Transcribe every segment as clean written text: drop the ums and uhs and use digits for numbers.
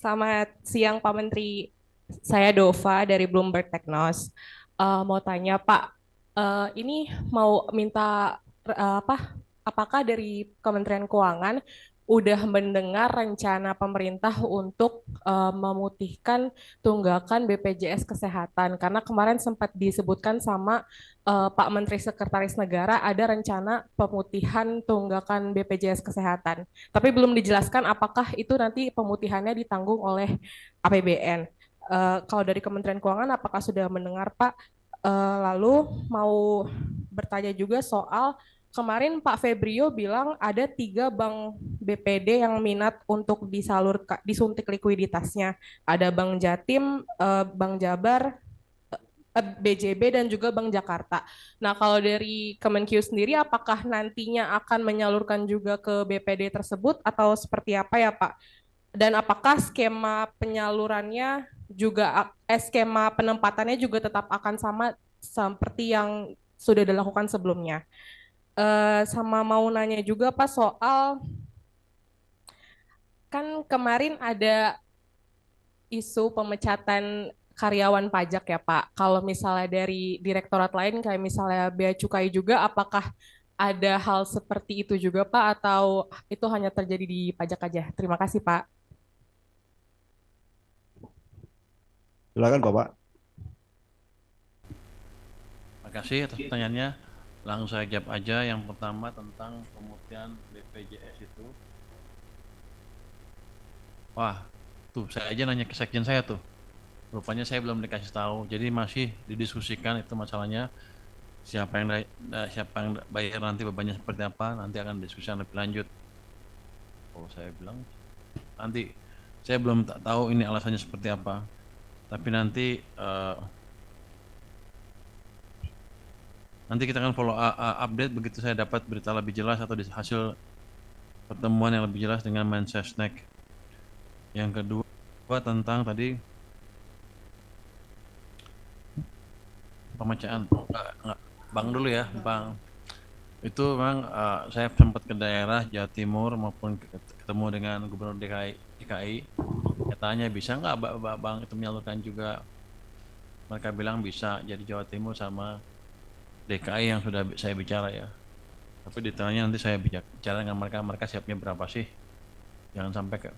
Selamat siang Pak Menteri. Saya Dova dari Bloomberg Teknos. Mau tanya Pak, ini mau minta apa? Apakah dari Kementerian Keuangan udah mendengar rencana pemerintah untuk memutihkan tunggakan BPJS Kesehatan? Karena kemarin sempat disebutkan sama Pak Menteri Sekretaris Negara ada rencana pemutihan tunggakan BPJS Kesehatan. Tapi belum dijelaskan apakah itu nanti pemutihannya ditanggung oleh APBN. Kalau dari Kementerian Keuangan, apakah sudah mendengar Pak? Lalu mau bertanya juga soal kemarin Pak Febrio bilang ada 3 bank BPD yang minat untuk disuntik likuiditasnya. Ada Bank Jatim, Bank Jabar, BJB dan juga Bank Jakarta. Nah, kalau dari Kemenkyu sendiri, apakah nantinya akan menyalurkan juga ke BPD tersebut atau seperti apa ya, Pak? Dan apakah skema penyalurannya juga, skema penempatannya juga tetap akan sama seperti yang sudah dilakukan sebelumnya? Sama mau nanya juga, Pak, soal kan kemarin ada isu pemecatan karyawan pajak ya Pak. Kalau misalnya dari direktorat lain kayak misalnya Bea Cukai juga, apakah ada hal seperti itu juga Pak atau itu hanya terjadi di pajak aja? Terima kasih Pak. Silakan Bapak. Terima kasih atas pertanyaannya. Langsung saya jawab aja. Yang pertama tentang pemutihan BPJS itu. Wah, tuh saya aja nanya ke sekjen saya tuh. Rupanya saya belum dikasih tahu. Jadi masih didiskusikan itu masalahnya. Siapa yang bayar nanti bebannya seperti apa, nanti akan diskusikan lebih lanjut. Oh, saya bilang nanti saya belum tahu ini alasannya seperti apa. Tapi nanti kita akan follow update begitu saya dapat berita lebih jelas atau hasil pertemuan yang lebih jelas dengan Mensesnek. Yang kedua tentang tadi pemecahan. Enggak. Bang dulu ya, Bang. Itu memang saya sempat ke daerah Jawa Timur maupun ketemu dengan Gubernur DKI. Katanya bisa nggak Bang itu menyalurkan juga. Mereka bilang bisa. Jadi Jawa Timur sama DKI yang sudah saya bicara ya. Tapi detailnya nanti saya bicara dengan mereka. Mereka siapnya berapa sih? Jangan sampai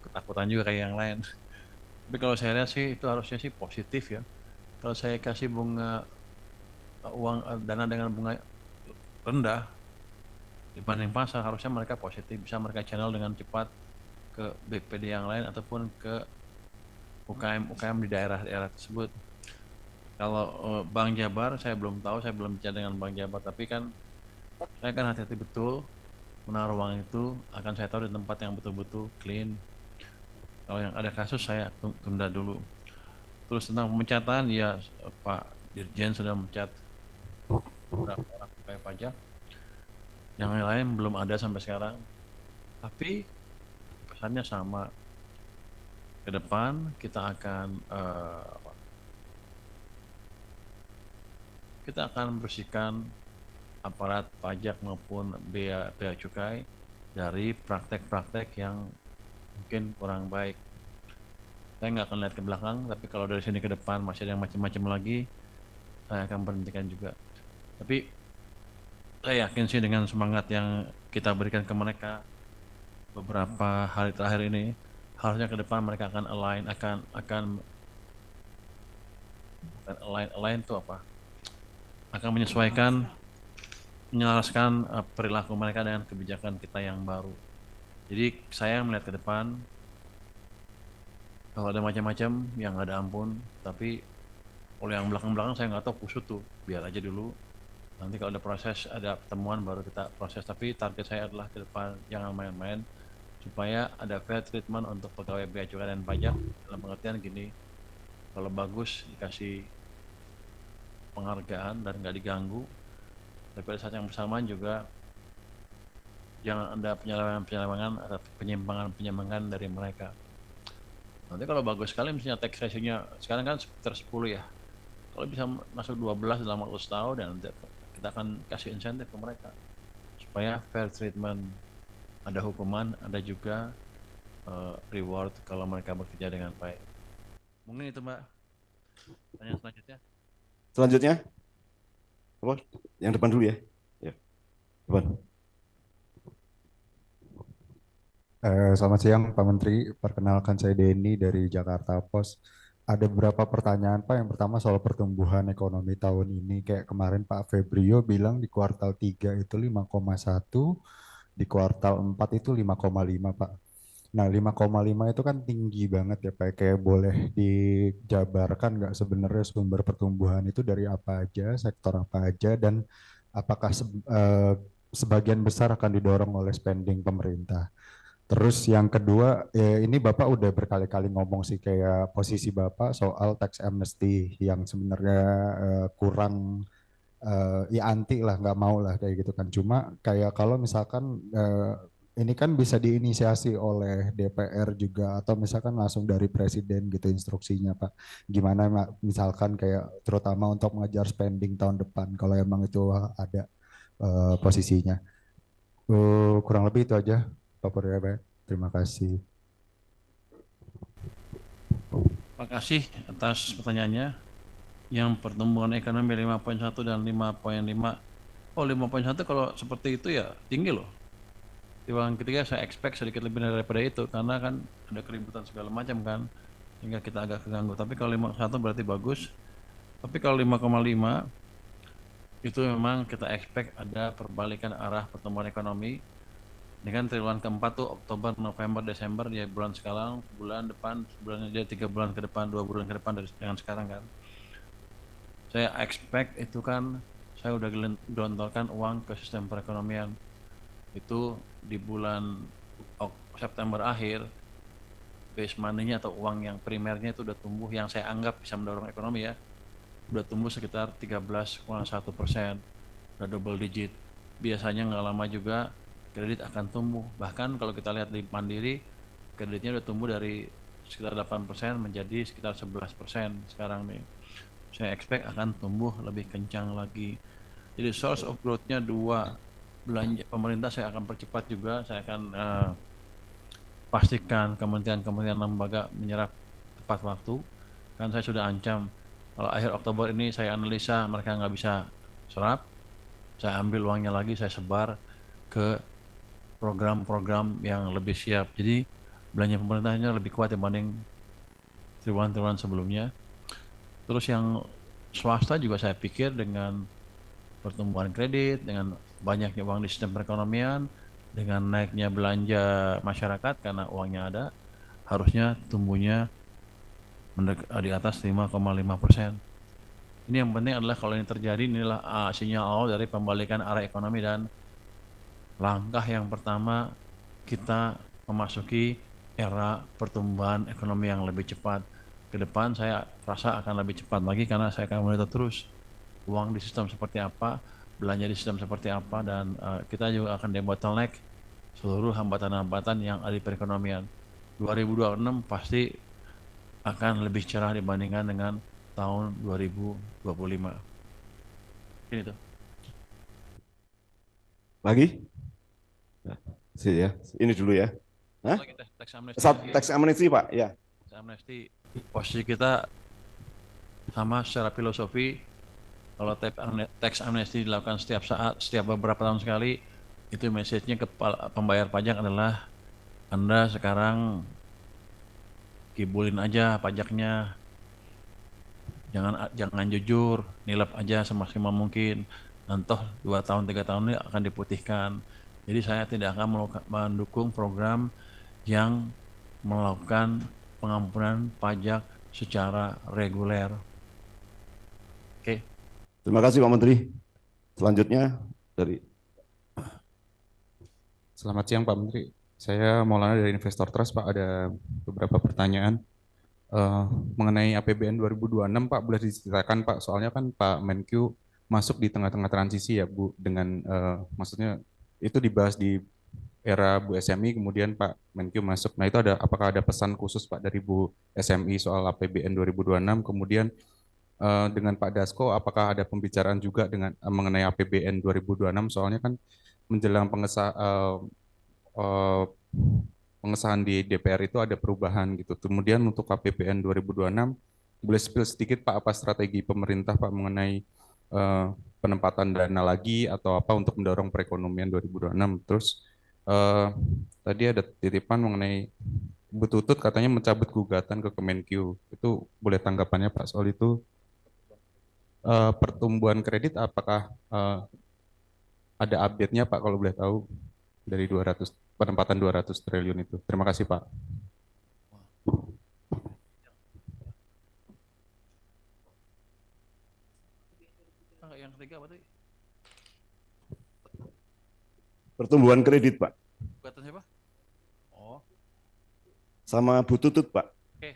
ketakutan juga kayak yang lain. Tapi kalau saya lihat sih itu harusnya sih positif ya. Kalau saya kasih bunga uang dana dengan bunga rendah dibanding pasar, harusnya mereka positif, bisa mereka channel dengan cepat ke BPD yang lain ataupun ke UKM di daerah-daerah tersebut. Kalau Bank Jabar saya belum tahu, saya belum bicara dengan Bank Jabar, tapi kan saya kan hati-hati betul menaruh uang itu, akan saya taruh di tempat yang betul-betul clean. Kalau yang ada kasus saya tunda dulu. Terus tentang pemecatan, ya Pak Dirjen sudah mencat beberapa orang pegawai pajak. Yang lain belum ada sampai sekarang. Tapi pesannya sama. Ke depan kita akan bersihkan aparat pajak maupun bea cukai dari praktek-praktek yang mungkin kurang baik. Saya nggak akan lihat ke belakang, tapi kalau dari sini ke depan masih ada yang macam-macam lagi, saya akan berhentikan juga. Tapi saya yakin sih dengan semangat yang kita berikan ke mereka beberapa hari terakhir ini, harusnya ke depan mereka akan align itu apa? Akan menyelaraskan perilaku mereka dengan kebijakan kita yang baru. Jadi saya melihat ke depan, kalau ada macam-macam yang ada ampun, tapi kalau yang belakang-belakang saya nggak tahu kusut tuh, biar aja dulu. Nanti kalau ada proses, ada pertemuan baru kita proses. Tapi target saya adalah ke depan jangan main-main, supaya ada fair treatment untuk pegawai bea cukai dan pajak dalam pengertian gini, kalau bagus dikasih penghargaan dan nggak diganggu, tapi pada saat yang bersamaan juga jangan ada penyelewengan atau penyimpangan dari mereka. Nanti kalau bagus sekali misalnya tax ratio-nya sekarang kan sekitar 10 ya, kalau bisa masuk 12 dalam waktu setahun, dan kita akan kasih insentif ke mereka supaya fair treatment, ada hukuman, ada juga reward kalau mereka bekerja dengan baik. Mungkin itu Mbak. Pertanyaan selanjutnya. Selanjutnya, apa? Yang depan dulu ya. Ya, depan. Selamat siang Pak Menteri, perkenalkan saya Denny dari Jakarta Post. Ada beberapa pertanyaan Pak. Yang pertama soal pertumbuhan ekonomi tahun ini. Kayak kemarin Pak Febrio bilang di kuartal 3 itu 5,1, di kuartal 4 itu 5,5 Pak. Nah 5,5 itu kan tinggi banget ya Pak. Kayak boleh dijabarkan nggak sebenarnya sumber pertumbuhan itu dari apa aja, sektor apa aja, dan apakah sebagian besar akan didorong oleh spending pemerintah. Terus yang kedua, ini Bapak udah berkali-kali ngomong sih kayak posisi Bapak soal tax amnesty yang sebenarnya kurang, ya anti lah, nggak mau lah kayak gitu kan. Cuma kayak kalau misalkan ini kan bisa diinisiasi oleh DPR juga atau misalkan langsung dari Presiden gitu instruksinya Pak. Gimana misalkan kayak terutama untuk mengejar spending tahun depan kalau emang itu ada posisinya. Kurang lebih itu aja Pak Purwebaya. Terima kasih. Terima kasih atas pertanyaannya. Yang pertumbuhan ekonomi 5,1 dan 5,5. Oh 5,1 kalau seperti itu ya tinggi loh. Di bulan ketiga saya expect sedikit lebih daripada itu karena kan ada keributan segala macam kan sehingga kita agak keganggu. Tapi kalau 5,1 berarti bagus. Tapi kalau 5,5 itu memang kita expect ada perbalikan arah pertumbuhan ekonomi. Ini kan triwulan keempat tuh Oktober, November, Desember ya bulan sekarang, bulan depan, bulan dia 3 bulan ke depan, 2 bulan ke depan dari dengan sekarang kan. Saya expect itu kan saya udah gelontorkan uang ke sistem perekonomian itu di bulan September akhir base money-nya atau uang yang primernya itu udah tumbuh yang saya anggap bisa mendorong ekonomi ya udah tumbuh sekitar 13,1%, udah double digit. Biasanya nggak lama juga kredit akan tumbuh, bahkan kalau kita lihat di Mandiri kreditnya udah tumbuh dari sekitar 8% menjadi sekitar 11% sekarang nih. Saya expect akan tumbuh lebih kencang lagi. Jadi source of growth-nya dua, belanja pemerintah saya akan percepat juga, saya akan pastikan kementerian-kementerian lembaga menyerap tepat waktu. Kan saya sudah ancam kalau akhir Oktober ini saya analisa mereka nggak bisa serap, saya ambil uangnya lagi, saya sebar ke program-program yang lebih siap. Jadi belanja pemerintahnya lebih kuat dibanding triwulan-triwulan sebelumnya. Terus yang swasta juga saya pikir dengan pertumbuhan kredit, dengan banyaknya uang di sistem perekonomian, dengan naiknya belanja masyarakat karena uangnya ada, harusnya tumbuhnya di atas 5,5%. Ini yang penting adalah kalau ini terjadi, inilah sinyal awal dari pembalikan arah ekonomi dan langkah yang pertama kita memasuki era pertumbuhan ekonomi yang lebih cepat. Ke depan saya rasa akan lebih cepat lagi karena saya akan monitor terus uang di sistem seperti apa, belanja di sistem seperti apa, dan kita juga akan debottleneck seluruh hambatan-hambatan yang ada di perekonomian. 2026 pasti akan lebih cerah dibandingkan dengan tahun 2025. Ini tuh. Lagi? Sih ya, ini dulu ya. Hah? Tax amnesty Pak, ya. Tax amnesty, posisi kita sama secara filosofi. Kalau tax amnesty dilakukan setiap saat, setiap beberapa tahun sekali, itu message-nya ke pembayar pajak adalah Anda sekarang kibulin aja pajaknya, jangan jujur, nilap aja semaksimal mungkin. Dan toh 2 tahun 3 tahun ini akan diputihkan. Jadi saya tidak akan mendukung program yang melakukan pengampunan pajak secara reguler. Oke. Terima kasih Pak Menteri. Selanjutnya dari Selamat siang Pak Menteri. Saya Maulana dari Investor Trust Pak. Ada beberapa pertanyaan mengenai APBN 2026 Pak. Boleh diceritakan Pak? Soalnya kan Pak Menkyu masuk di tengah-tengah transisi ya Bu. Dengan maksudnya itu dibahas di era Bu SMI, kemudian Pak Menkyu masuk. Nah itu apakah ada pesan khusus Pak dari Bu SMI soal APBN 2026? Kemudian dengan Pak Dasko, apakah ada pembicaraan juga dengan mengenai APBN 2026? Soalnya kan menjelang pengesahan di DPR itu ada perubahan gitu. Kemudian untuk KPBN 2026, boleh spill sedikit Pak apa strategi pemerintah Pak mengenai penempatan dana lagi atau apa untuk mendorong perekonomian 2026. Terus tadi ada titipan mengenai Bu Tutut katanya mencabut gugatan ke Kemenkyu. Itu boleh tanggapannya Pak soal itu. Pertumbuhan kredit apakah ada update-nya Pak kalau boleh tahu dari 200 penempatan 200 triliun itu. Terima kasih Pak. Yang ketiga apa tadi? Pertumbuhan kredit, Pak. Gugatan siapa? Oh, Sama Bu Tutut, Pak. oke.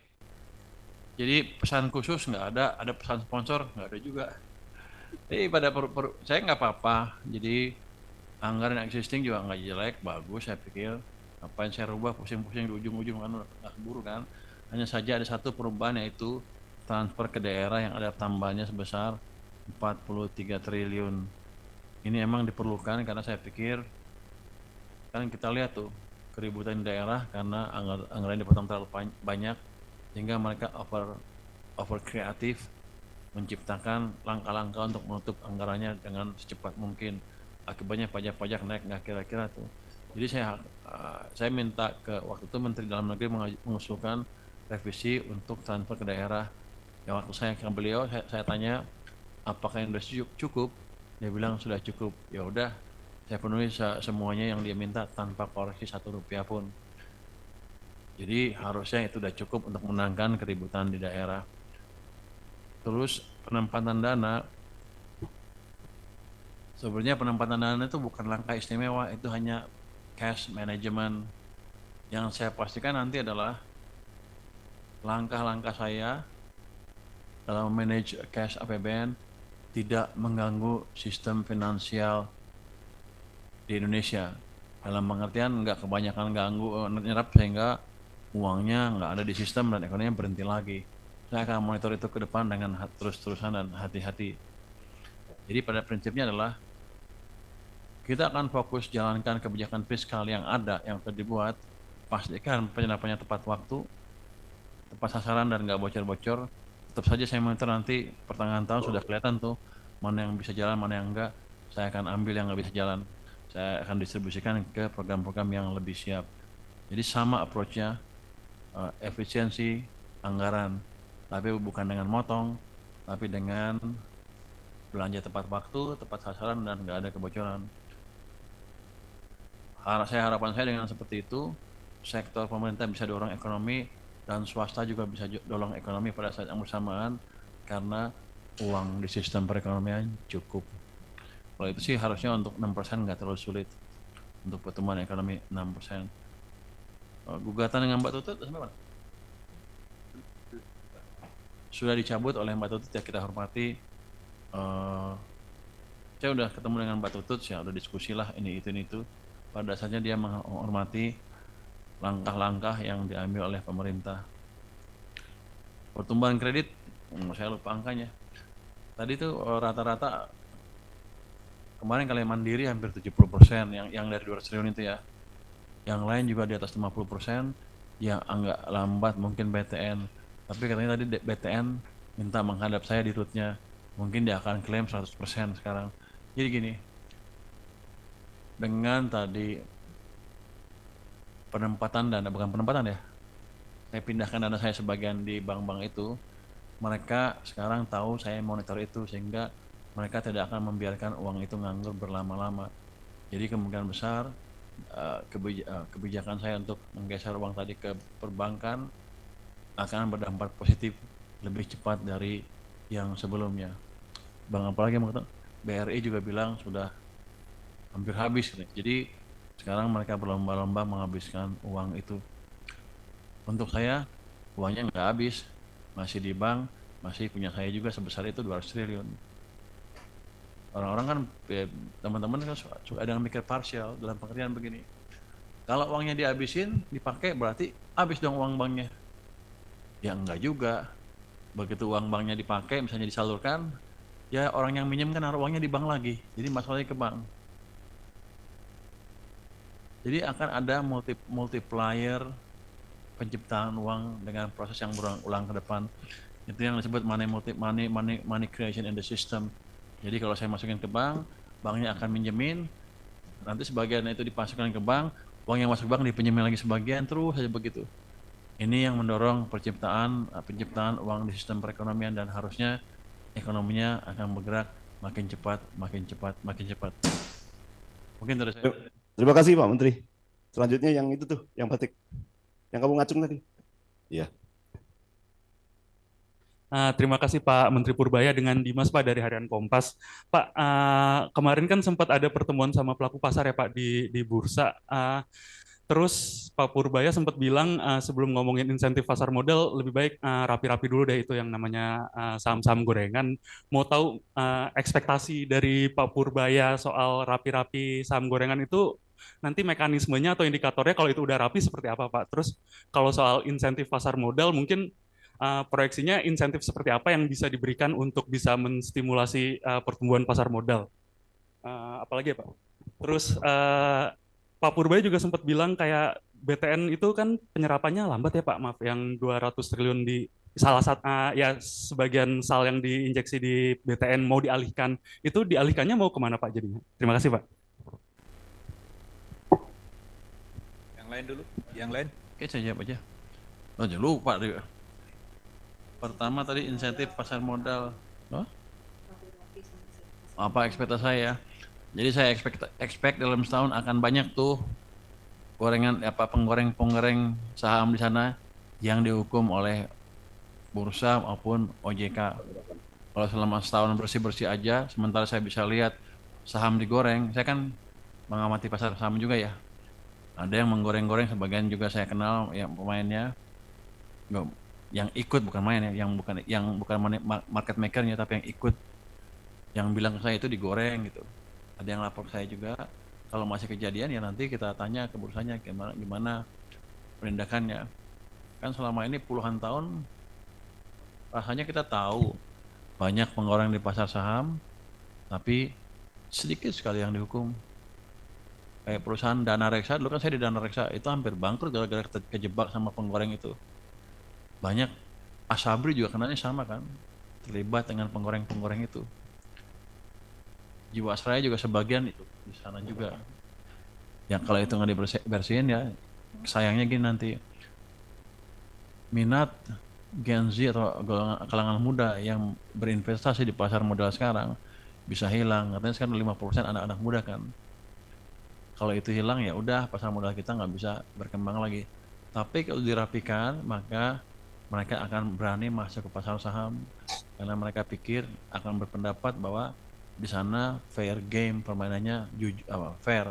Jadi pesan khusus nggak ada pesan sponsor nggak ada juga. Jadi pada saya nggak apa-apa. Jadi anggaran existing juga nggak jelek, bagus saya pikir. Apa yang saya rubah pusing-pusing di ujung-ujung kan nggak keburu kan. Hanya saja ada satu perubahan yaitu transfer ke daerah yang ada tambahannya sebesar 43 triliun. Ini emang diperlukan karena saya pikir kan kita lihat tuh keributan di daerah karena anggaran dipotong terlalu banyak sehingga mereka over kreatif menciptakan langkah-langkah untuk menutup anggarannya dengan secepat mungkin. Akibatnya pajak-pajak naik nggak kira-kira tuh. Jadi saya minta ke waktu itu Menteri Dalam Negeri mengusulkan revisi untuk transfer ke daerah. Ya waktu saya ke beliau saya tanya apakah yang sudah cukup? Dia bilang sudah cukup. Ya udah, saya penuhi semuanya yang dia minta tanpa koreksi 1 rupiah pun. Jadi harusnya itu sudah cukup untuk menangkan keributan di daerah. Terus penempatan dana, sebenarnya penempatan dana itu bukan langkah istimewa, itu hanya cash management. Yang saya pastikan nanti adalah langkah-langkah saya dalam manage cash APBN tidak mengganggu sistem finansial di Indonesia. Dalam pengertian nggak kebanyakan ganggu nyerap sehingga uangnya nggak ada di sistem dan ekonominya berhenti lagi. Saya akan monitor itu ke depan dengan terus-terusan dan hati-hati. Jadi pada prinsipnya adalah kita akan fokus jalankan kebijakan fiskal yang ada, yang sudah dibuat, pastikan penyerapannya tepat waktu, tepat sasaran dan nggak bocor-bocor. Tetap saja saya monitor nanti pertengahan tahun sudah kelihatan tuh mana yang bisa jalan, mana yang enggak. Saya akan ambil yang nggak bisa jalan. Saya akan distribusikan ke program-program yang lebih siap. Jadi sama approach-nya, efisiensi anggaran, tapi bukan dengan motong, tapi dengan belanja tepat waktu, tepat sasaran dan nggak ada kebocoran. Harapan saya dengan seperti itu, sektor pemerintah bisa dorong ekonomi dan swasta juga bisa dorong ekonomi pada saat yang bersamaan karena uang di sistem perekonomian cukup. Kalau itu sih harusnya untuk 6% nggak terlalu sulit untuk pertumbuhan ekonomi 6%. Gugatan dengan Mbak Tutut sampai mana? Sudah dicabut oleh Mbak Tutut, ya kita hormati. Saya udah ketemu dengan Mbak Tutut, saya udah diskusi lah ini itu. Pada dasarnya dia menghormati langkah-langkah yang diambil oleh pemerintah. Pertumbuhan kredit, saya lupa angkanya. Tadi itu rata-rata kemarin kalau yang mandiri hampir 70%, yang dari 200 triliun itu ya. Yang lain juga di atas 50%, yang agak lambat mungkin BTN. Tapi katanya tadi BTN minta menghadap saya di rootnya. Mungkin dia akan klaim 100% sekarang. Jadi gini, dengan tadi penempatan dana, bukan penempatan ya, saya pindahkan dana saya sebagian di bank-bank itu, mereka sekarang tahu saya monitor itu sehingga mereka tidak akan membiarkan uang itu nganggur berlama-lama. Jadi kemungkinan besar kebijakan saya untuk menggeser uang tadi ke perbankan akan berdampak positif lebih cepat dari yang sebelumnya. Bang apalagi BRI juga bilang sudah hampir habis. Jadi sekarang mereka berlomba-lomba menghabiskan uang itu. Untuk saya uangnya nggak habis, masih di bank, masih punya saya juga sebesar itu 200 triliun. Orang-orang kan, teman-teman kan suka ada yang mikir parsial dalam pengertian begini. Kalau uangnya dihabisin, dipakai berarti habis dong uang banknya. Ya enggak juga. Begitu uang banknya dipakai, misalnya disalurkan, ya orang yang minjem kan naruh uangnya di bank lagi. Jadi masalahnya ke bank. Jadi akan ada multiplier penciptaan uang dengan proses yang berulang-ulang ke depan. Itu yang disebut money creation in the system. Jadi kalau saya masukin ke bank, banknya akan minjemin, nanti sebagian itu dipasukkan ke bank, uang yang masuk bank dipinjemin lagi sebagian, terus saja begitu. Ini yang mendorong penciptaan uang di sistem perekonomian, dan harusnya ekonominya akan bergerak makin cepat, makin cepat, makin cepat. Mungkin dari saya. Terima kasih Pak Menteri. Selanjutnya yang itu tuh, yang batik, yang kamu ngacung tadi. Iya. Terima kasih Pak Menteri Purbaya dengan Dimas Pak dari Harian Kompas. Pak, kemarin kan sempat ada pertemuan sama pelaku pasar ya Pak di bursa. Terus Pak Purbaya sempat bilang sebelum ngomongin insentif pasar modal lebih baik rapi-rapi dulu deh itu yang namanya saham-saham gorengan. Mau tahu ekspektasi dari Pak Purbaya soal rapi-rapi saham gorengan itu nanti mekanismenya atau indikatornya kalau itu udah rapi seperti apa Pak? Terus kalau soal insentif pasar modal mungkin proyeksinya insentif seperti apa yang bisa diberikan untuk bisa menstimulasi pertumbuhan pasar modal? Apalagi ya Pak? Terus Pak Purbaya juga sempat bilang kayak BTN itu kan penyerapannya lambat ya Pak, maaf, yang 200 triliun di salah satu ya sebagian sal yang diinjeksi di BTN mau dialihkan, itu dialihkannya mau kemana Pak jadinya? Terima kasih Pak. Yang lain dulu, yang lain. Oke, saya jawab aja. Oh, jangan lupa deh. Pertama tadi insentif pasar modal. Apa ekspektasi saya? Jadi saya expect dalam setahun akan banyak tuh penggoreng saham di sana yang dihukum oleh bursa maupun OJK. Kalau selama setahun bersih-bersih aja, sementara saya bisa lihat saham digoreng, saya kan mengamati pasar saham juga ya. Ada yang menggoreng-goreng, sebagian juga saya kenal yang pemainnya, yang ikut bukan main ya, yang bukan market makernya tapi yang ikut, yang bilang ke saya itu digoreng gitu. Ada yang lapor ke saya juga. Kalau masih kejadian ya nanti kita tanya ke bursanya gimana penindakannya. Kan selama ini puluhan tahun rasanya kita tahu banyak penggoreng di pasar saham, tapi sedikit sekali yang dihukum. Kayak perusahaan Dana Reksa, dulu kan saya di Dana Reksa, itu hampir bangkrut gara-gara kejebak sama penggoreng itu. Banyak Asabri juga kenanya sama kan, terlibat dengan penggoreng-penggoreng itu. Jiwasraya juga sebagian itu di sana juga. Ya kalau itu nggak dibersihin ya sayangnya gini, nanti minat Gen Z atau kalangan muda yang berinvestasi di pasar modal sekarang bisa hilang. Katanya sekarang 50% anak-anak muda kan. Kalau itu hilang ya udah pasar modal kita nggak bisa berkembang lagi. Tapi kalau dirapikan maka mereka akan berani masuk ke pasar saham karena mereka pikir akan berpendapat bahwa di sana fair game, permainannya fair.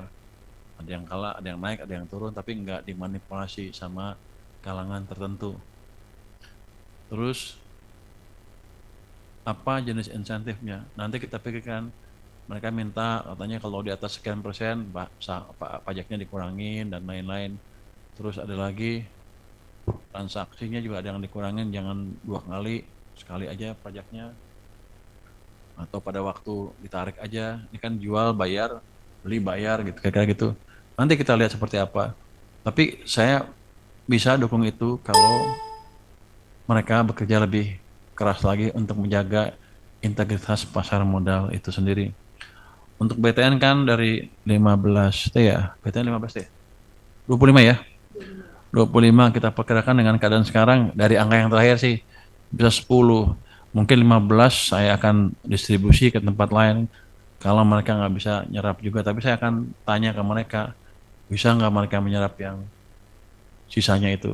Ada yang kalah, ada yang naik, ada yang turun, tapi nggak dimanipulasi sama kalangan tertentu. Terus apa jenis insentifnya? Nanti kita pikirkan. Mereka minta katanya kalau di atas sekian persen pajaknya dikurangin dan lain-lain. Terus ada lagi transaksinya juga ada yang dikurangin, jangan 2 kali, sekali aja pajaknya. Atau pada waktu ditarik aja, ini kan jual bayar, beli bayar gitu, kira-kira gitu. Nanti kita lihat seperti apa. Tapi saya bisa dukung itu kalau mereka bekerja lebih keras lagi untuk menjaga integritas pasar modal itu sendiri. Untuk BTN kan dari 15 T ya, BTN 15 T, 25 ya, 25 kita perkirakan dengan keadaan sekarang dari angka yang terakhir sih bisa 10. Mungkin 15 saya akan distribusi ke tempat lain kalau mereka nggak bisa nyerap juga. Tapi saya akan tanya ke mereka, bisa nggak mereka menyerap yang sisanya itu.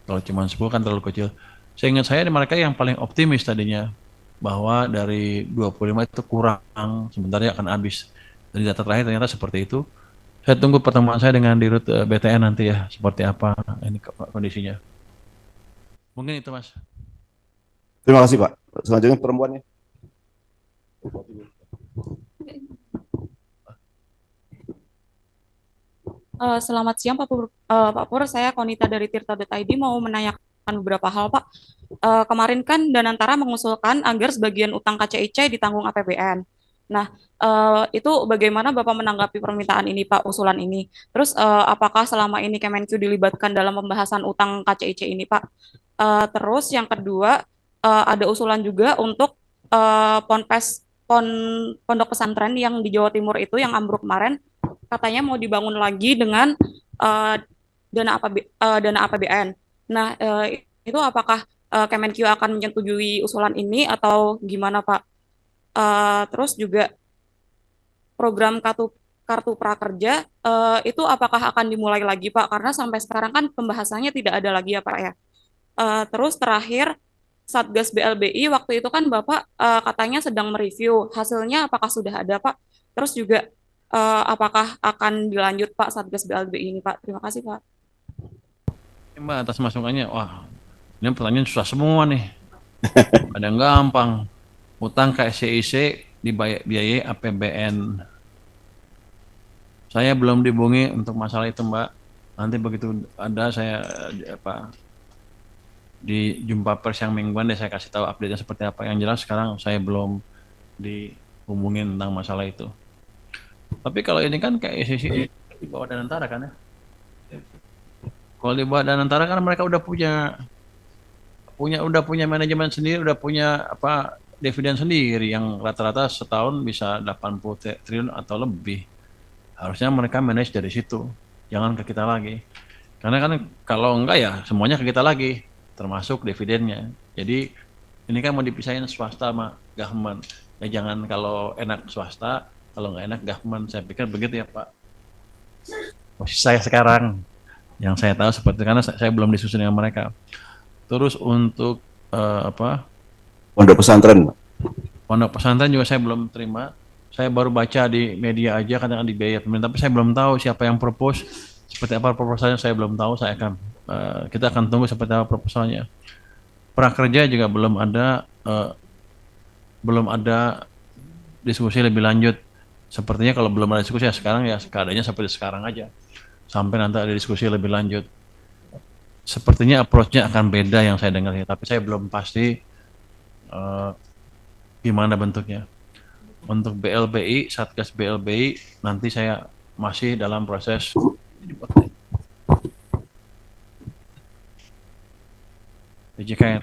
Kalau cuma 10 kan terlalu kecil. Saya ingat saya mereka yang paling optimis tadinya, bahwa dari 25 itu kurang, sebenarnya akan habis. Dari data terakhir ternyata seperti itu. Saya tunggu pertemuan saya dengan Dirut BTN nanti ya, seperti apa ini kondisinya. Mungkin itu Mas. Terima kasih Pak. Selanjutnya perempuannya. Selamat siang Pak Pur. Pak Pur, saya Konita dari Tirta.id mau menanyakan beberapa hal Pak. Kemarin kan Danantara mengusulkan agar sebagian utang KCIC ditanggung APBN. Nah, itu bagaimana Bapak menanggapi permintaan ini, Pak, usulan ini? Terus, apakah selama ini Kemenq dilibatkan dalam pembahasan utang KCIC ini, Pak? Terus yang kedua, ada usulan juga untuk pondok pesantren yang di Jawa Timur itu yang ambruk kemarin, katanya mau dibangun lagi dengan eh, dana APBN. Nah, itu apakah Kemenq akan menyetujui usulan ini atau gimana, Pak? Terus juga program kartu prakerja itu apakah akan dimulai lagi, Pak? Karena sampai sekarang kan pembahasannya tidak ada lagi ya, Pak ya. Terus terakhir Satgas BLBI waktu itu kan Bapak katanya sedang mereview. Hasilnya apakah sudah ada, Pak? Terus juga apakah akan dilanjut, Pak, Satgas BLBI ini, Pak? Terima kasih, Pak. Mbak atas masukannya. Wah, ini pertanyaan susah semua nih. Ada yang gampang. Utang KCIC dibiayai APBN. Saya belum dihubungi untuk masalah itu, Mbak. Nanti begitu ada saya di jumpa pers yang mingguan deh saya kasih tahu update-nya seperti apa. Yang jelas sekarang saya belum dihubungin tentang masalah itu. Tapi kalau ini kan KCIC di bawah Danantara kan ya. Kalau di bawah Danantara kan mereka udah punya manajemen sendiri, udah punya dividen sendiri yang rata-rata setahun bisa 80 triliun atau lebih. Harusnya mereka manage dari situ, jangan ke kita lagi. Karena kan kalau enggak ya semuanya ke kita lagi, termasuk dividennya. Jadi ini kan mau dipisahin swasta sama government. Ya jangan kalau enak swasta, kalau nggak enak government. Saya pikir begitu ya Pak. Posisi saya sekarang, yang saya tahu seperti karena saya belum disusun dengan mereka. Terus untuk Pondok pesantren, Pak. Pondok pesantren juga saya belum terima. Saya baru baca di media aja kadang dibiayai pemerintah, tapi saya belum tahu siapa yang propose, seperti apa proposalnya saya belum tahu. Kita akan tunggu seperti apa proposalnya. Prakerja juga belum ada diskusi lebih lanjut. Sepertinya kalau belum ada diskusi ya sekarang ya keadaannya seperti sekarang aja. Sampai nanti ada diskusi lebih lanjut. Sepertinya approach-nya akan beda yang saya dengar ya, tapi saya belum pasti gimana bentuknya. Untuk BLBI, Satgas BLBI, nanti saya masih dalam proses DJKN.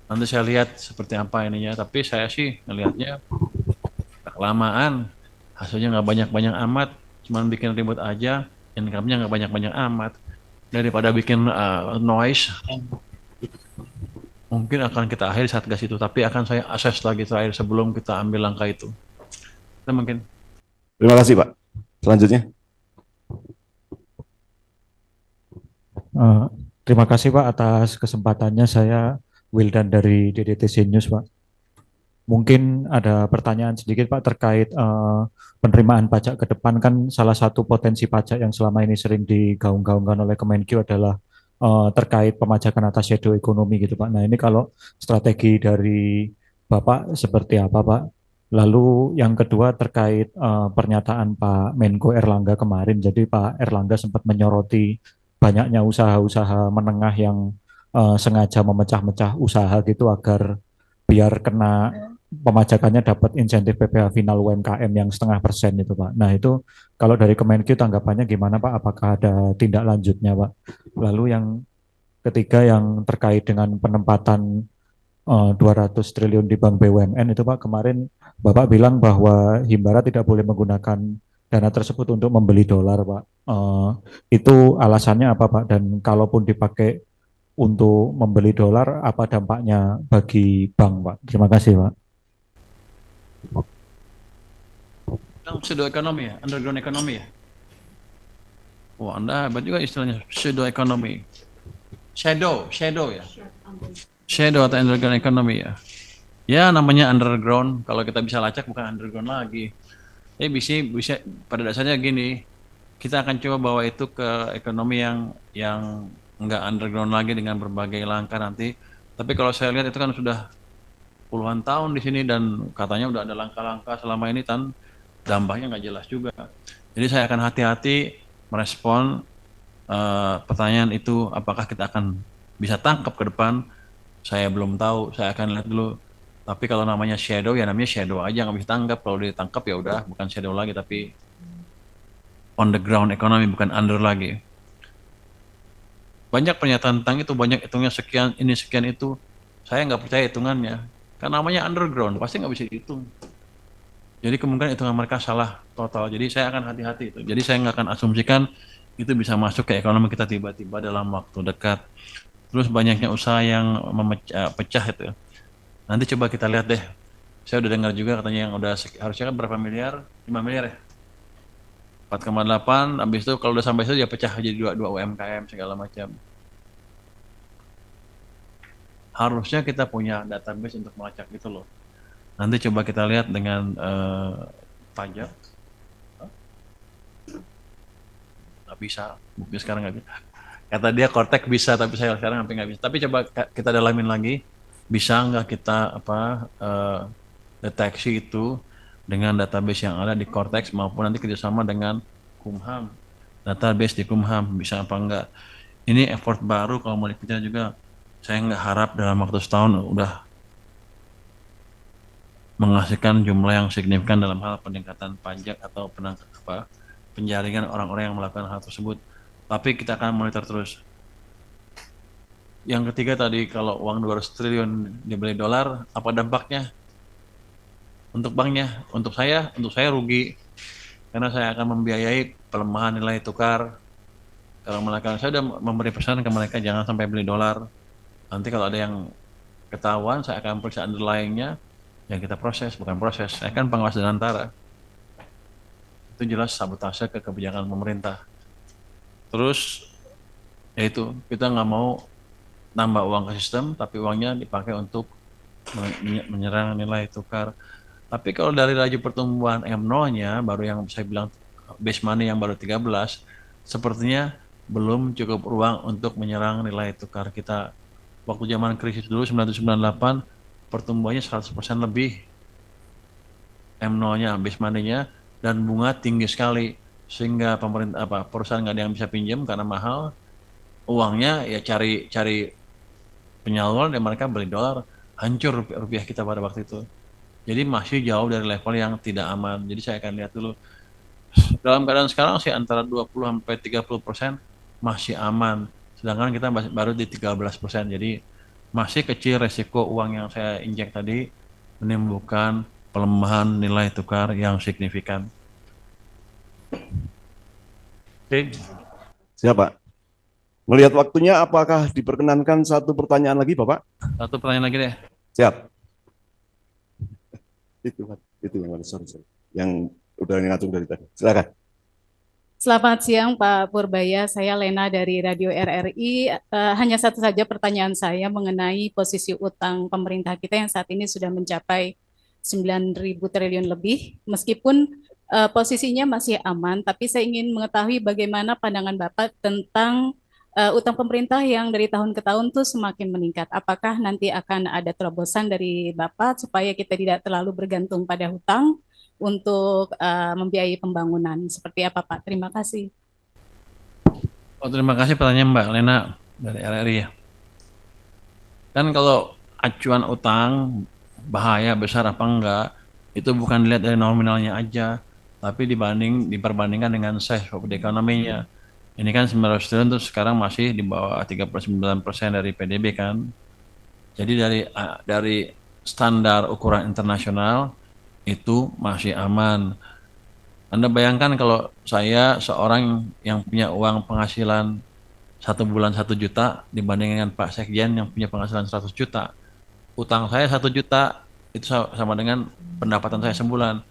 Nanti saya lihat seperti apa ininya, tapi saya sih ngelihatnya kelamaan, hasilnya nggak banyak-banyak amat, cuman bikin ribut aja, income-nya nggak banyak-banyak amat. Daripada bikin noise, mungkin akan kita akhiri Satgas itu, tapi akan saya akses lagi terakhir sebelum kita ambil langkah itu. Itu mungkin. Terima kasih Pak. Selanjutnya. Terima kasih Pak atas kesempatannya. Saya Wildan dari DDTC News Pak. Mungkin ada pertanyaan sedikit Pak terkait penerimaan pajak ke depan. Kan salah satu potensi pajak yang selama ini sering digaung-gaungkan oleh Kemenkyu adalah terkait pemajakan atas shadow ekonomi gitu Pak. Nah ini kalau strategi dari Bapak seperti apa Pak? Lalu yang kedua terkait pernyataan Pak Menko Erlangga kemarin. Jadi Pak Erlangga sempat menyoroti banyaknya usaha-usaha menengah yang sengaja memecah-mecah usaha gitu agar biar kena pemajakannya dapat insentif PPh final UMKM yang 0,5% itu Pak. Nah itu kalau dari Kemenkyu tanggapannya gimana Pak? Apakah ada tindak lanjutnya Pak? Lalu yang ketiga yang terkait dengan penempatan 200 triliun di Bank BUMN itu Pak, kemarin Bapak bilang bahwa Himbara tidak boleh menggunakan dana tersebut untuk membeli dolar Pak. Itu alasannya apa Pak? Dan kalaupun dipakai untuk membeli dolar, apa dampaknya bagi bank Pak? Terima kasih Pak. Pseudo ekonomi ya, underground ekonomi ya. Wah, Anda hebat juga istilahnya pseudo ekonomi. Shadow ya. Shadow atau underground ekonomi ya. Ya namanya underground, kalau kita bisa lacak bukan underground lagi. Bisa pada dasarnya gini, kita akan coba bawa itu ke ekonomi yang enggak underground lagi dengan berbagai langkah nanti. Tapi kalau saya lihat itu kan sudah puluhan tahun di sini dan katanya udah ada langkah-langkah selama ini dan dampaknya nggak jelas juga. Jadi saya akan hati-hati merespon pertanyaan itu, apakah kita akan bisa tangkap ke depan. Saya belum tahu, saya akan lihat dulu Tapi kalau namanya shadow ya namanya shadow aja, nggak bisa tanggap. Kalau ditangkap ya udah bukan shadow lagi tapi on the ground economy, bukan under lagi. Banyak pernyataan tentang itu, banyak hitungnya sekian ini sekian itu. Saya nggak percaya hitungannya. Karena namanya underground pasti nggak bisa dihitung. Jadi kemungkinan hitungan mereka salah total. Jadi saya akan hati-hati itu. Jadi saya nggak akan asumsikan itu bisa masuk ke ekonomi kita tiba-tiba dalam waktu dekat. Terus banyaknya usaha yang pecah itu. Nanti coba kita lihat deh. Saya udah dengar juga katanya yang udah harusnya kan berapa miliar? 5 miliar ya? 4,8, habis itu kalau udah sampai situ dia pecah jadi dua UMKM segala macam. Harusnya kita punya database untuk melacak itu loh. Nanti coba kita lihat dengan pajak. Nggak bisa, bukti sekarang nggak bisa. Kata dia Cortex bisa, tapi saya sekarang sampai nggak bisa. Tapi coba kita dalamin lagi, bisa nggak kita deteksi itu dengan database yang ada di Cortex maupun nanti kerjasama dengan Kumham, database di Kumham, bisa apa enggak. Ini effort baru kalau mau dikejar juga, saya nggak harap dalam waktu setahun udah menghasilkan jumlah yang signifikan dalam hal peningkatan pajak atau penjaringan orang-orang yang melakukan hal tersebut. Tapi kita akan monitor terus. Yang ketiga tadi, kalau uang 200 triliun dibeli dolar, apa dampaknya? Untuk banknya, untuk saya rugi. Karena saya akan membiayai pelemahan nilai tukar. Kalau mereka, saya sudah memberi pesan ke mereka jangan sampai beli dolar. Nanti kalau ada yang ketahuan, saya akan periksa underlying-nya, yang kita proses, bukan proses. Saya kan pengawas dan antara. Itu jelas sabotase ke kebijakan pemerintah. Terus, yaitu kita nggak mau nambah uang ke sistem, tapi uangnya dipakai untuk menyerang nilai tukar. Tapi kalau dari laju pertumbuhan M0-nya, baru yang saya bilang base money yang baru 13, sepertinya belum cukup ruang untuk menyerang nilai tukar kita. Waktu zaman krisis dulu 1998, pertumbuhannya 100% lebih M0-nya, base money-nya, dan bunga tinggi sekali. Sehingga perusahaan nggak ada yang bisa pinjam karena mahal. Uangnya ya cari penyalur dan mereka beli dolar, hancur rupiah kita pada waktu itu. Jadi masih jauh dari level yang tidak aman. Jadi saya akan lihat dulu. Dalam keadaan sekarang sih antara 20-30% masih aman. Sedangkan kita baru di 13%. Jadi masih kecil resiko uang yang saya injek tadi menimbulkan pelemahan nilai tukar yang signifikan. Oke. Siapa? Melihat waktunya, apakah diperkenankan satu pertanyaan lagi, Bapak? Satu pertanyaan lagi deh. Siap. Itu yang mana? Sorry. Yang udah ngacung dari tadi. Silakan. Selamat siang Pak Purbaya, saya Lena dari Radio RRI. Hanya satu saja pertanyaan saya mengenai posisi utang pemerintah kita yang saat ini sudah mencapai 9.000 triliun lebih. Meskipun posisinya masih aman, tapi saya ingin mengetahui bagaimana pandangan Bapak tentang utang pemerintah yang dari tahun ke tahun tuh semakin meningkat. Apakah nanti akan ada terobosan dari Bapak supaya kita tidak terlalu bergantung pada hutang untuk membiayai pembangunan? Seperti apa Pak? Terima kasih. Oh, terima kasih pertanyaan Mbak Lena dari RRI ya. Kan kalau acuan utang bahaya besar apa enggak, itu bukan dilihat dari nominalnya aja, tapi diperbandingkan dengan size of the economy-nya. Ini kan 900 triliun terus sekarang masih di bawah 39% dari PDB kan. Jadi dari standar ukuran internasional itu masih aman. Anda bayangkan kalau saya seorang yang punya uang penghasilan 1 bulan 1 juta dibandingkan Pak Sekjen yang punya penghasilan 100 juta. Utang saya 1 juta itu sama dengan pendapatan saya sebulan.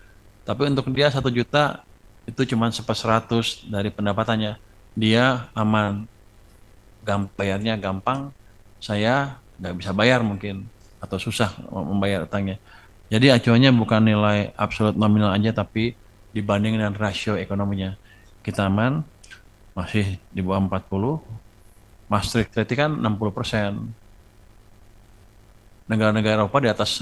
Tapi untuk dia 1 juta itu cuma 1/100 dari pendapatannya. Dia aman, bayarnya gampang, saya nggak bisa bayar mungkin, atau susah membayar utangnya. Jadi acuannya bukan nilai absolut nominal aja, tapi dibanding dengan rasio ekonominya. Kita aman, masih di bawah 40, Maastricht Treaty kan 60%. Negara-negara Eropa di atas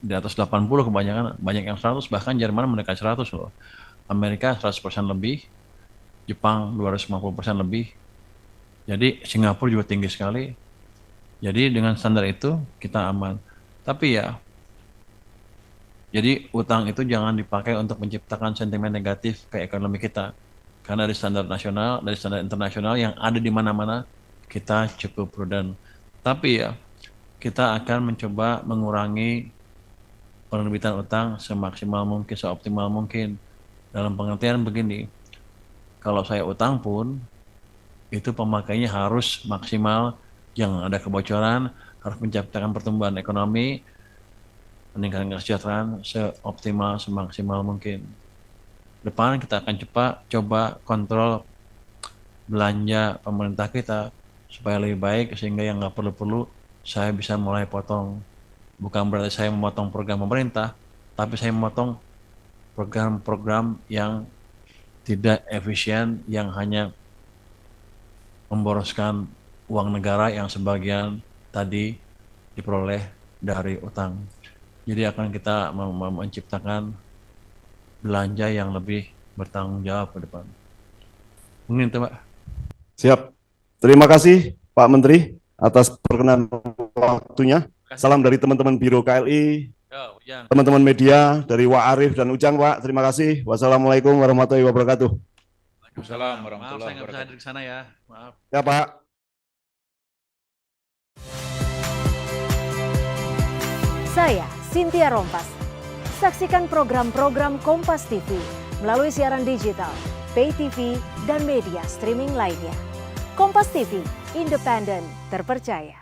80 kebanyakan, banyak yang 100, bahkan Jerman mendekati 100 loh. Amerika 100% lebih, Jepang 250% lebih. Jadi Singapura juga tinggi sekali. Jadi dengan standar itu kita aman. Tapi ya Jadi utang itu jangan dipakai untuk menciptakan sentimen negatif ke ekonomi kita. Karena dari standar nasional, dari standar internasional yang ada di mana-mana, kita cukup prudent. Tapi ya, kita akan mencoba mengurangi penerbitan utang semaksimal mungkin, seoptimal mungkin. Dalam pengertian begini, kalau saya utang pun, itu pemakainya harus maksimal, jangan ada kebocoran, harus menciptakan pertumbuhan ekonomi, meningkatkan kesejahteraan seoptimal, semaksimal mungkin. Depan kita akan coba kontrol belanja pemerintah kita supaya lebih baik, sehingga yang nggak perlu-perlu saya bisa mulai potong. Bukan berarti saya memotong program pemerintah, tapi saya memotong program-program yang tidak efisien, yang hanya memboroskan uang negara yang sebagian tadi diperoleh dari utang. Jadi akan kita menciptakan belanja yang lebih bertanggung jawab ke depan. Mungkin itu, Pak. Siap. Terima kasih Pak Menteri atas perkenan waktunya. Salam dari teman-teman Biro KLI, teman-teman media dari Wak Arif dan Ujang, Pak. Terima kasih. Wassalamualaikum warahmatullahi wabarakatuh. Waalaikumsalam Maaf warahmatullahi saya nggak bisa wabarakatuh. hadir ke sana ya. Maaf. Ya, Pak. Saya Cynthia Rompas. Saksikan program-program Kompas TV melalui siaran digital, pay TV, dan media streaming lainnya. Kompas TV, independen, terpercaya.